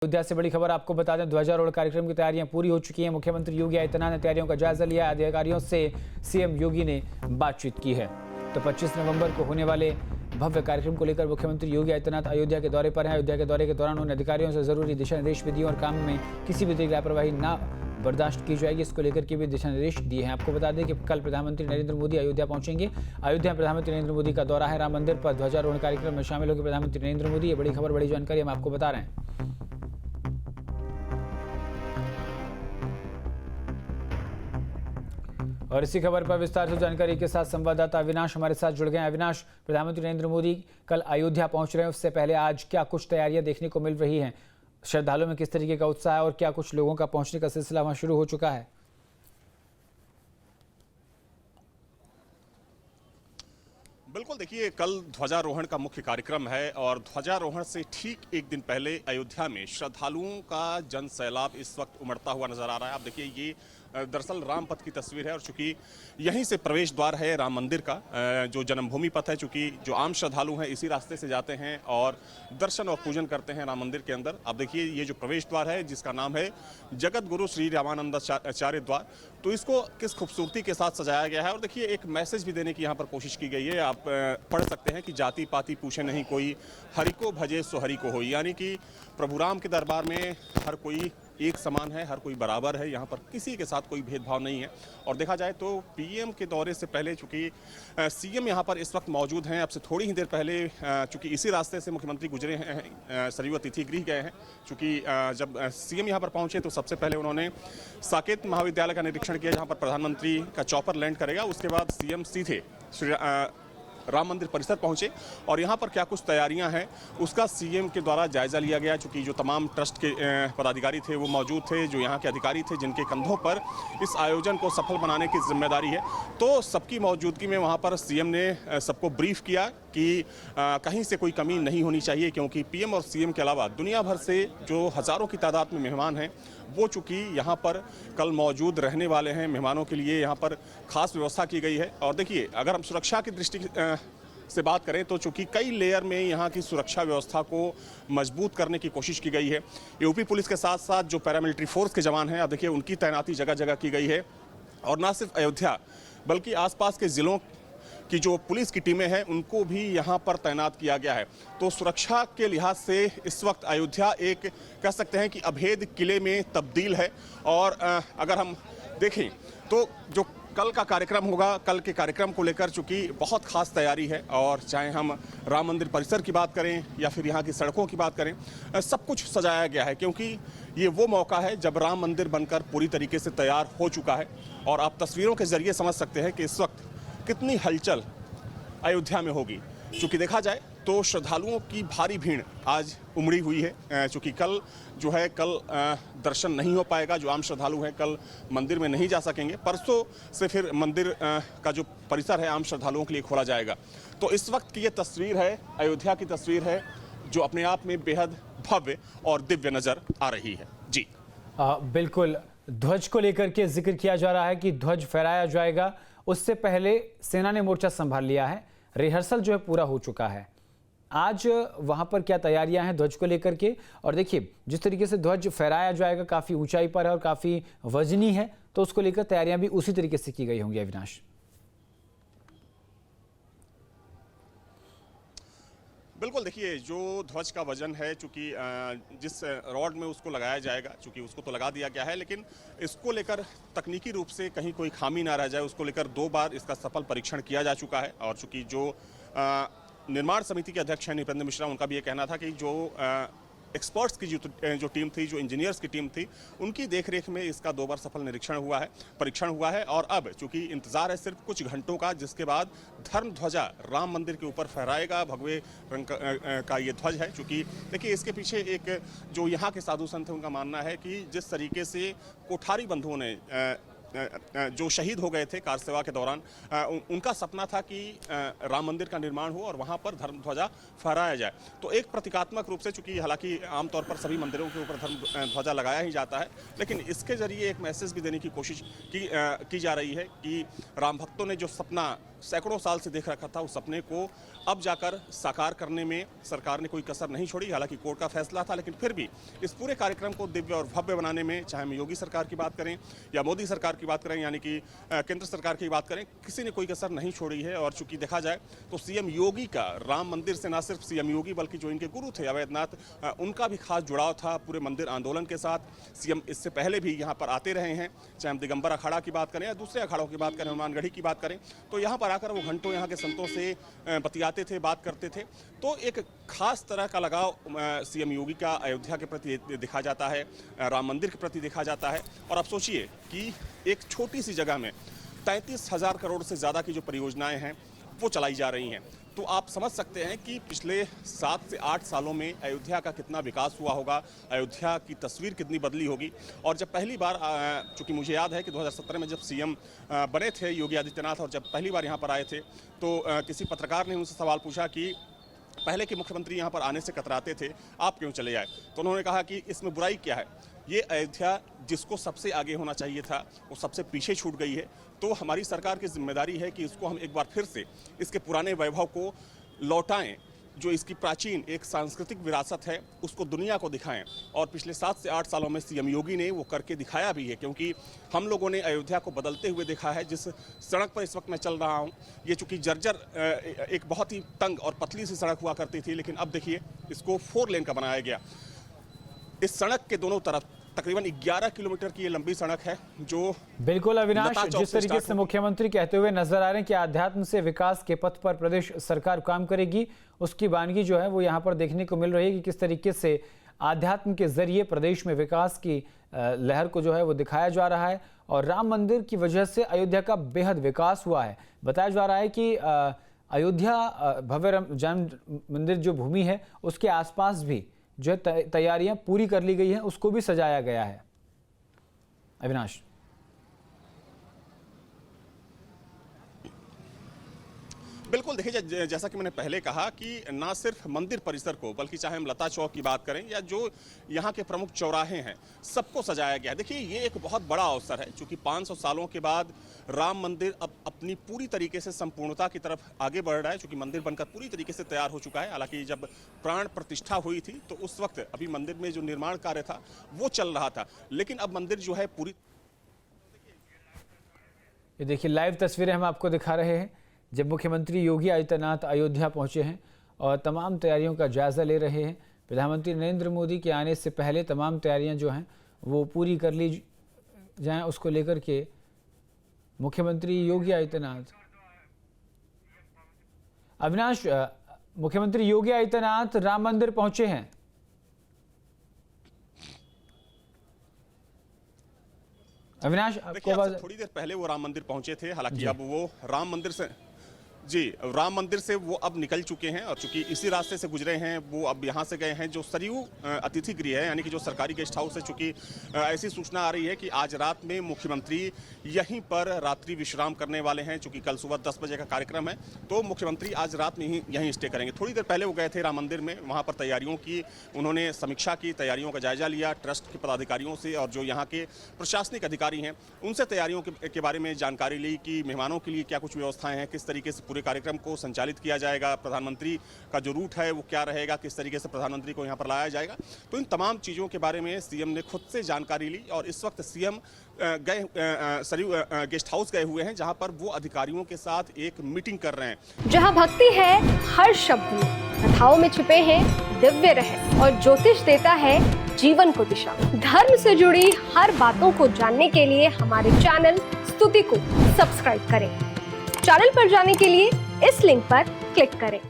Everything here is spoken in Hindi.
अयोध्या से बड़ी खबर आपको बता दें, ध्वजारोहण कार्यक्रम की तैयारियां पूरी हो चुकी हैं। मुख्यमंत्री योगी आदित्यनाथ ने तैयारियों का जायजा लिया। अधिकारियों से सीएम योगी ने बातचीत की है। तो 25 नवंबर को होने वाले भव्य कार्यक्रम को लेकर मुख्यमंत्री योगी आदित्यनाथ अयोध्या के दौरे पर हैं। अयोध्या के दौरे के दौरान उन्होंने अधिकारियों से जरूरी दिशा निर्देश भी दिए और काम में किसी भी तरह की लापरवाही न बर्दाश्त की जाएगी, इसको लेकर के भी दिशा निर्देश दिए हैं। आपको बता दें कि कल प्रधानमंत्री नरेंद्र मोदी अयोध्या पहुंचेंगे। अयोध्या में प्रधानमंत्री नरेंद्र मोदी का दौरा है। राम मंदिर पर ध्वजारोहण कार्यक्रम में शामिल होंगे प्रधानमंत्री नरेंद्र मोदी। ये बड़ी खबर, बड़ी जानकारी हम आपको बता रहे हैं। और इसी खबर पर विस्तार से जानकारी के साथ संवाददाता अविनाश हमारे साथ जुड़ गए हैं। अविनाश, प्रधानमंत्री नरेंद्र मोदी कल अयोध्या पहुंच रहे हैं, उससे पहले आज क्या कुछ तैयारियां देखने को मिल रही हैं? श्रद्धालुओं में किस तरीके का उत्साह है और क्या कुछ लोगों का पहुंचने का सिलसिला वहां शुरू हो चुका है? बिल्कुल, देखिए कल ध्वजारोहण का मुख्य कार्यक्रम है और ध्वजारोहण से ठीक एक दिन पहले अयोध्या में श्रद्धालुओं का जन सैलाब इस वक्त उमड़ता हुआ नजर आ रहा है। आप देखिए, ये दरअसल राम पथ की तस्वीर है और चूंकि यहीं से प्रवेश द्वार है राम मंदिर का, जो जन्मभूमि पथ है, चूंकि जो आम श्रद्धालु हैं इसी रास्ते से जाते हैं और दर्शन और पूजन करते हैं राम मंदिर के अंदर। अब देखिए, ये जो प्रवेश द्वार है जिसका नाम है जगत गुरु श्री रामानंदाचार्य द्वार, तो इसको किस खूबसूरती के साथ सजाया गया है। और देखिए, एक मैसेज भी देने की यहाँ पर कोशिश की गई है। आप पढ़ सकते हैं कि जाति पाति पूछे नहीं कोई, हरि को भजे सो हरि को होई, यानी कि प्रभु राम के दरबार में हर कोई एक समान है, हर कोई बराबर है, यहाँ पर किसी के साथ कोई भेदभाव नहीं है। और देखा जाए तो पीएम के दौरे से पहले चूंकि सीएम यहाँ पर इस वक्त मौजूद हैं, अब से थोड़ी ही देर पहले चूंकि इसी रास्ते से मुख्यमंत्री गुजरे हैं, सरयू अतिथि गृह गए हैं। चूंकि जब सीएम यहाँ पर पहुंचे तो सबसे पहले उन्होंने साकेत महाविद्यालय का निरीक्षण किया जहाँ पर प्रधानमंत्री का चॉपर लैंड करेगा। उसके बाद सीएम सीधे राम मंदिर परिसर पहुंचे और यहाँ पर क्या कुछ तैयारियां हैं उसका सीएम के द्वारा जायजा लिया गया। चूंकि जो तमाम ट्रस्ट के पदाधिकारी थे वो मौजूद थे, जो यहाँ के अधिकारी थे जिनके कंधों पर इस आयोजन को सफल बनाने की जिम्मेदारी है, तो सबकी मौजूदगी में वहाँ पर सीएम ने सबको ब्रीफ किया कि कहीं से कोई कमी नहीं होनी चाहिए, क्योंकि पीएम और सीएम के अलावा दुनिया भर से जो हज़ारों की तादाद में मेहमान हैं वो चूँकि यहाँ पर कल मौजूद रहने वाले हैं। मेहमानों के लिए यहाँ पर खास व्यवस्था की गई है। और देखिए, अगर हम सुरक्षा की दृष्टि से बात करें तो चूँकि कई लेयर में यहाँ की सुरक्षा व्यवस्था को मजबूत करने की कोशिश की गई है। यूपी पुलिस के साथ साथ जो पैरामिलिट्री फोर्स के जवान हैं, अब देखिए उनकी तैनाती जगह जगह की गई है। और ना सिर्फ अयोध्या बल्कि आसपास के ज़िलों की जो पुलिस की टीमें हैं उनको भी यहाँ पर तैनात किया गया है। तो सुरक्षा के लिहाज से इस वक्त अयोध्या एक कह सकते हैं कि अभेद किले में तब्दील है। और अगर हम देखें तो जो कल का कार्यक्रम होगा, कल के कार्यक्रम को लेकर चूंकि बहुत खास तैयारी है। और चाहे हम राम मंदिर परिसर की बात करें या फिर यहाँ की सड़कों की बात करें, सब कुछ सजाया गया है, क्योंकि ये वो मौका है जब राम मंदिर बनकर पूरी तरीके से तैयार हो चुका है। और आप तस्वीरों के जरिए समझ सकते हैं कि इस वक्त कितनी हलचल अयोध्या में होगी। चूँकि देखा जाए तो श्रद्धालुओं की भारी भीड़ आज उमड़ी हुई है। चूँकि कल जो है दर्शन नहीं हो पाएगा, जो आम श्रद्धालु हैं कल मंदिर में नहीं जा सकेंगे। परसों से फिर मंदिर का जो परिसर है आम श्रद्धालुओं के लिए खोला जाएगा। तो इस वक्त की ये तस्वीर है, अयोध्या की तस्वीर है, जो अपने आप में बेहद भव्य और दिव्य नजर आ रही है। जी बिल्कुल, ध्वज को लेकर के जिक्र किया जा रहा है कि ध्वज फहराया जाएगा। उससे पहले सेना ने मोर्चा संभाल लिया है, रिहर्सल जो है पूरा हो चुका है। आज वहां पर क्या तैयारियां हैं ध्वज को लेकर के? और देखिए, जिस तरीके से ध्वज फहराया जाएगा काफी ऊंचाई पर है और काफी वजनी है, तो उसको लेकर तैयारियां भी उसी तरीके से की गई होंगी। अविनाश, बिल्कुल, देखिए जो ध्वज का वजन है, चूंकि जिस रॉड में उसको लगाया जाएगा, चूंकि उसको तो लगा दिया गया है, लेकिन इसको लेकर तकनीकी रूप से कहीं कोई खामी ना रह जाए, उसको लेकर 2 बार इसका सफल परीक्षण किया जा चुका है। और चूंकि जो निर्माण समिति के अध्यक्ष हैं नृपेंद्र मिश्रा, उनका भी ये कहना था कि जो एक्सपर्ट्स की जो टीम थी, जो इंजीनियर्स की टीम थी, उनकी देखरेख में इसका 2 बार सफल परीक्षण हुआ है। और अब चूंकि इंतजार है सिर्फ कुछ घंटों का, जिसके बाद धर्म ध्वजा राम मंदिर के ऊपर फहराएगा। भगवे रंग का ये ध्वज है। चूंकि देखिए, इसके पीछे एक जो यहाँ के साधु संत हैं उनका मानना है कि जिस तरीके से कोठारी बंधुओं ने जो शहीद हो गए थे कार सेवा के दौरान, उनका सपना था कि राम मंदिर का निर्माण हो और वहां पर धर्म ध्वजा फहराया जाए। तो एक प्रतीकात्मक रूप से, चूंकि हालांकि आमतौर पर सभी मंदिरों के ऊपर धर्म ध्वजा लगाया ही जाता है, लेकिन इसके जरिए एक मैसेज भी देने की कोशिश की जा रही है कि राम भक्तों ने जो सपना सैकड़ों साल से देख रखा था, उस सपने को अब जाकर साकार करने में सरकार ने कोई कसर नहीं छोड़ी। हालांकि कोर्ट का फैसला था, लेकिन फिर भी इस पूरे कार्यक्रम को दिव्य और भव्य बनाने में, चाहे हम योगी सरकार की बात करें या मोदी सरकार की बात करें, यानी कि केंद्र सरकार की बात करें, किसी ने कोई कसर नहीं छोड़ी है। और चूंकि देखा जाए तो सीएम योगी का राम मंदिर से न सिर्फ सीएम योगी बल्कि जो इनके गुरु थे अवैधनाथ, उनका भी खास जुड़ाव था पूरे मंदिर आंदोलन के साथ। सीएम इससे पहले भी यहाँ पर आते रहे हैं, चाहे हम दिगंबर अखाड़ा की बात करें या दूसरे अखाड़ों की बात करें, हनुमानगढ़ी की बात करें, तो यहाँ पर आकर वो घंटों यहाँ के संतों से बतियाते थे, बात करते थे। तो एक खास तरह का लगाव सीएम योगी का अयोध्या के प्रति दिखा जाता है, राम मंदिर के प्रति दिखा जाता है। और अब सोचिए कि एक छोटी सी जगह में 33,000 करोड़ से ज़्यादा की जो परियोजनाएं हैं वो चलाई जा रही हैं। तो आप समझ सकते हैं कि पिछले 7 से 8 सालों में अयोध्या का कितना विकास हुआ होगा, अयोध्या की तस्वीर कितनी बदली होगी। और जब पहली बार, चूँकि मुझे याद है कि 2017 में जब सीएम बने थे योगी आदित्यनाथ और जब पहली बार यहाँ पर आए थे, तो किसी पत्रकार ने उनसे सवाल पूछा कि पहले के मुख्यमंत्री यहाँ पर आने से कतराते थे, आप क्यों चले आए? तो उन्होंने कहा कि इसमें बुराई क्या है, ये अयोध्या जिसको सबसे आगे होना चाहिए था वो सबसे पीछे छूट गई है। तो हमारी सरकार की जिम्मेदारी है कि इसको हम एक बार फिर से इसके पुराने वैभव को लौटाएं, जो इसकी प्राचीन एक सांस्कृतिक विरासत है उसको दुनिया को दिखाएं। और पिछले 7 से 8 सालों में सीएम योगी ने वो करके दिखाया भी है, क्योंकि हम लोगों ने अयोध्या को बदलते हुए देखा है। जिस सड़क पर इस वक्त मैं चल रहा हूँ, ये चूँकि जर्जर एक बहुत ही तंग और पतली सी सड़क हुआ करती थी, लेकिन अब देखिए इसको 4 लेन का बनाया गया। इस सड़क के दोनों तरफ तकरीबन 11 किलोमीटर की ये लंबी सड़क है जो बिल्कुल अविनाश, जिस तरीके से मुख्यमंत्री कहते हुए नजर आ रहे हैं कि आध्यात्म से विकास के पथ पर प्रदेश सरकार काम करेगी, उसकी वानगी जो है वो यहाँ पर देखने को मिल रही है कि किस तरीके से आध्यात्म के जरिए प्रदेश में विकास की लहर को जो है वो दिखाया जा रहा है। और राम मंदिर की वजह से अयोध्या का बेहद विकास हुआ है। बताया जा रहा है कि अयोध्या भव्य राम मंदिर जो भूमि है उसके आसपास भी जो तैयारियां पूरी कर ली गई हैं, उसको भी सजाया गया है। अविनाश, बिल्कुल देखिए, जैसा कि मैंने पहले कहा कि ना सिर्फ मंदिर परिसर को बल्कि चाहे हम लता चौक की बात करें या जो यहाँ के प्रमुख चौराहे हैं, सबको सजाया गया है। देखिए ये एक बहुत बड़ा अवसर है, क्योंकि 500 सालों के बाद राम मंदिर अब अपनी पूरी तरीके से संपूर्णता की तरफ आगे बढ़ रहा है। क्योंकि मंदिर बनकर पूरी तरीके से तैयार हो चुका है। हालांकि जब प्राण प्रतिष्ठा हुई थी तो उस वक्त अभी मंदिर में जो निर्माण कार्य था वो चल रहा था, लेकिन अब मंदिर जो है पूरी, ये देखिए लाइव तस्वीरें हम आपको दिखा रहे हैं जब मुख्यमंत्री योगी आदित्यनाथ अयोध्या पहुंचे हैं और तमाम तैयारियों का जायजा ले रहे हैं। प्रधानमंत्री नरेंद्र मोदी के आने से पहले तमाम तैयारियां जो हैं वो पूरी कर ली जाएं, उसको लेकर के मुख्यमंत्री योगी आदित्यनाथ, अविनाश, मुख्यमंत्री योगी आदित्यनाथ राम मंदिर पहुंचे हैं। अविनाश, आपको थोड़ी देर पहले वो राम मंदिर पहुंचे थे। हालांकि अब वो राम मंदिर से वो अब निकल चुके हैं और चूंकि इसी रास्ते से गुजरे हैं, वो अब यहाँ से गए हैं जो सरयू अतिथि गृह है, यानी कि जो सरकारी गेस्ट हाउस है। चूंकि ऐसी सूचना आ रही है कि आज रात में मुख्यमंत्री यहीं पर रात्रि विश्राम करने वाले हैं। चूंकि कल सुबह 10 बजे का कार्यक्रम है, तो मुख्यमंत्री आज रात में ही यहीं स्टे करेंगे। थोड़ी देर पहले वो गए थे राम मंदिर में, वहाँ पर तैयारियों की उन्होंने समीक्षा की, तैयारियों का जायजा लिया ट्रस्ट के पदाधिकारियों से और जो यहाँ के प्रशासनिक अधिकारी हैं उनसे तैयारियों के बारे में जानकारी ली कि मेहमानों के लिए क्या कुछ व्यवस्थाएं हैं, किस तरीके से पूरे कार्यक्रम को संचालित किया जाएगा, प्रधानमंत्री का जो रूट है वो क्या रहेगा, किस तरीके से प्रधानमंत्री को यहाँ पर लाया जाएगा। तो इन तमाम चीज़ों के बारे में सीएम ने खुद से जानकारी ली और इस वक्त सीएम सरयू गेस्ट हाउस गए हुए हैं, जहां पर वो अधिकारियों के साथ एक मीटिंग कर रहे हैं। जहां भक्ति है हर शब्द में, कथाओं में छिपे हैं दिव्य रहस्य और ज्योतिष देता है जीवन को दिशा। धर्म से जुड़ी हर बातों को जानने के लिए हमारे चैनल स्तुति को सब्सक्राइब करें। चैनल पर जाने के लिए इस लिंक पर क्लिक करें।